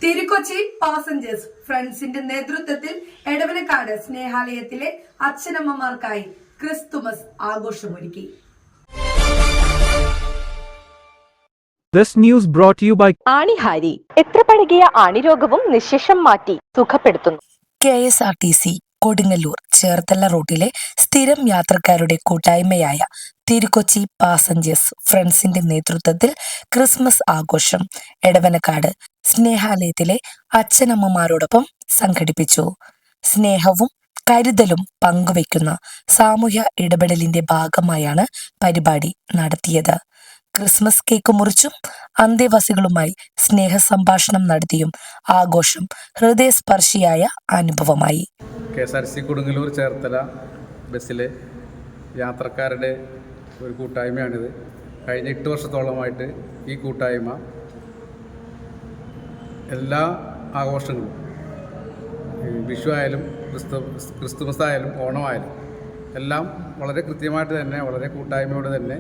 Thiru-Kochi passengers ഫ്രണ്ട്സിന്റെ നേതൃത്വത്തിൽ എടവനക്കാട് സ്നേഹാലയത്തിലെ അച്ഛനമ്മമാർക്കായി ക്രിസ്തുമസ് ആഘോഷമൊരുക്കി. This news brought to you by Aanihari. എത്ര പഴകിയ ആണിരോഗവും നിശേഷം മാറ്റി സുഖപ്പെടുത്തുന്നു. KSRTC കൊടുങ്ങല്ലൂർ ചേർത്തല റൂട്ടിലെ സ്ഥിരം യാത്രക്കാരുടെ കൂട്ടായ്മയായ തിരുക്കൊച്ചി പാസഞ്ചേഴ്സ് ഫ്രണ്ട്സിന്റെ നേതൃത്വത്തിൽ ക്രിസ്മസ് ആഘോഷം എടവനക്കാട് സ്നേഹാലയത്തിലെ അച്ഛനമ്മമാരോടൊപ്പം സംഘടിപ്പിച്ചു. സ്നേഹവും കരുതലും പങ്കുവയ്ക്കുന്ന സാമൂഹ്യ ഇടപെടലിന്റെ ഭാഗമായാണ് പരിപാടി നടത്തിയത്. ക്രിസ്മസ് കേക്ക് മുറിച്ചും അന്തേവാസികളുമായി സ്നേഹ സംഭാഷണം നടത്തിയും ആഘോഷം ഹൃദയസ്പർശിയായ അനുഭവമായി. KSRTC കൊടുങ്ങല്ലൂർ ചേർത്തല ബസ്സിലെ യാത്രക്കാരുടെ ഒരു കൂട്ടായ്മയാണിത്. കഴിഞ്ഞ 8 വർഷത്തോളമായിട്ട് ഈ കൂട്ടായ്മ എല്ലാ ആഘോഷങ്ങളും, വിഷു ആയാലും ക്രിസ്തുമസ് ആയാലും ഓണമായാലും എല്ലാം വളരെ കൃത്യമായിട്ട് തന്നെ, വളരെ കൂട്ടായ്മയോടെ തന്നെ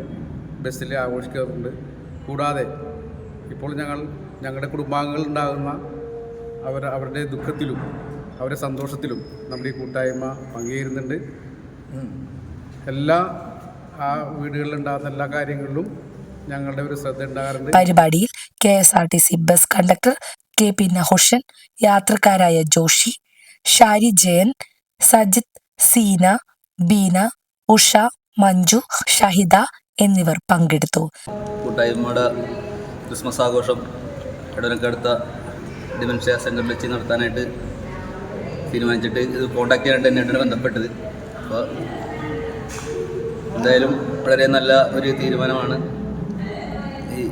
ബസ്സിൽ ആഘോഷിക്കാറുണ്ട്. കൂടാതെ ഇപ്പോൾ ഞങ്ങളുടെ കുടുംബാംഗങ്ങൾ ഉണ്ടാകുന്ന അവരുടെ ദുഃഖത്തിലും അവരുടെ സന്തോഷത്തിലും നമ്മുടെ ഈ കൂട്ടായ്മ പങ്കുചേരുന്നുണ്ട്. എല്ലാ വീടുകളിലുണ്ടാകുന്ന എല്ലാ കാര്യങ്ങളിലും ഞങ്ങളുടെ ഒരു ശ്രദ്ധ ഉണ്ടാകാറുണ്ട്. പരിപാടിയിൽ KSRTC bus conductor KP Nahushan, യാത്രക്കാരായ ജോഷി, ഷാരി ജയൻ, സജിത്, സീന, ബീന, ഉഷ, മഞ്ജു, ഷഹിദ എന്നിവർ പങ്കെടുത്തു. കൂട്ടായ്മയുടെ ക്രിസ്മസ് ആഘോഷം എടവനക്കടുത്ത ഡിമെൻഷ്യ സെൻ്ററിൽ വെച്ച് നടത്താനായിട്ട് തീരുമാനിച്ചിട്ട് ഇത് കോൺടാക്ട് ചെയ്യാനായിട്ട് തന്നെയാണ് ബന്ധപ്പെട്ടത്. അപ്പോൾ എന്തായാലും വളരെ നല്ല ഒരു തീരുമാനമാണ് ഈ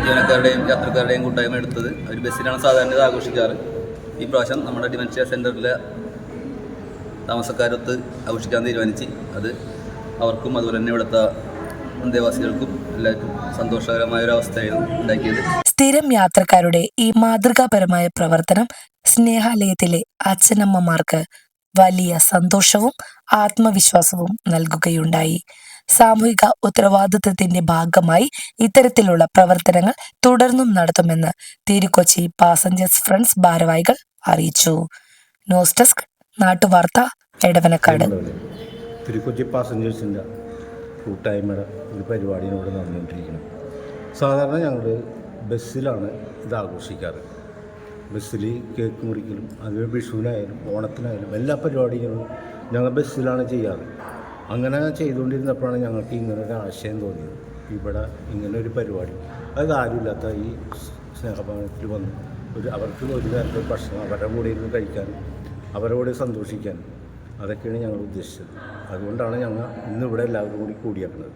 ജീവനക്കാരുടെയും യാത്രക്കാരുടെയും കൂട്ടായ്മ എടുത്തത്. ഒരു ബസ്സിലാണ് സാധാരണ ഇത് ആഘോഷിക്കാറ്. ഈ പ്രാവശ്യം നമ്മുടെ ഡിമെൻഷ്യ സെൻ്ററിലെ താമസക്കാരൊത്ത് ആഘോഷിക്കാൻ തീരുമാനിച്ച് അത് അവർക്കും അതുപോലെ തന്നെ ഇവിടുത്തെ അന്തേവാസികൾക്കും എല്ലാവർക്കും സന്തോഷകരമായൊരവസ്ഥയായിരുന്നു ഉണ്ടാക്കിയത്. സ്ഥിരം യാത്രക്കാരുടെ ഈ മാതൃകാപരമായ പ്രവർത്തനം സ്നേഹാലയത്തിലെ അച്ഛനമ്മമാർക്ക് വലിയ സന്തോഷവും ആത്മവിശ്വാസവും നൽകുകയുണ്ടായി. സാമൂഹിക ഉത്തരവാദിത്വത്തിന്റെ ഭാഗമായി ഇത്തരത്തിലുള്ള പ്രവർത്തനങ്ങൾ തുടർന്നും നടത്തുമെന്ന് തിരുക്കൊച്ചി പാസഞ്ചേഴ്സ് ഫ്രണ്ട്സ് ഭാരവാഹികൾ അറിയിച്ചു. ന്യൂസ് ഡെസ്ക് നാട്ടുവാർത്ത എടവനക്കാട്. തിരുക്കൊച്ചി പാസഞ്ചേഴ്സിൻ്റെ കൂട്ടായ്മയുടെ ഒരു പരിപാടിയാണ് ഇവിടെ നടന്നുകൊണ്ടിരിക്കുന്നത്. സാധാരണ ഞങ്ങൾ ബസ്സിലാണ് ഇത് ആഘോഷിക്കാറ്. ബസ്സിൽ കേക്ക് മുറിക്കലും അതുപോലെ വിഷുവിനായാലും ഓണത്തിനായാലും എല്ലാ പരിപാടികളും ഞങ്ങൾ ബസ്സിലാണ് ചെയ്യാറ്. അങ്ങനെ ചെയ്തുകൊണ്ടിരുന്നപ്പോഴാണ് ഞങ്ങൾക്ക് ഇങ്ങനൊരു ആശയം തോന്നിയത്. ഇവിടെ ഇങ്ങനൊരു പരിപാടി, അത് ആരുമില്ലാത്ത ഈ സ്നേഹഭവനത്തിൽ വന്ന് അവർക്ക് ഒരു നേരത്തെ ഭക്ഷണം അവരുടെ കൂടെ ഇരുന്ന് കഴിക്കാനും അവരുടെ കൂടെ സന്തോഷിക്കാനും അതൊക്കെയാണ് ഞങ്ങൾ ഉദ്ദേശിച്ചത്. അതുകൊണ്ടാണ് ഞങ്ങൾ ഇന്നിവിടെ എല്ലാവരും കൂടി കൂടിയാക്കുന്നത്.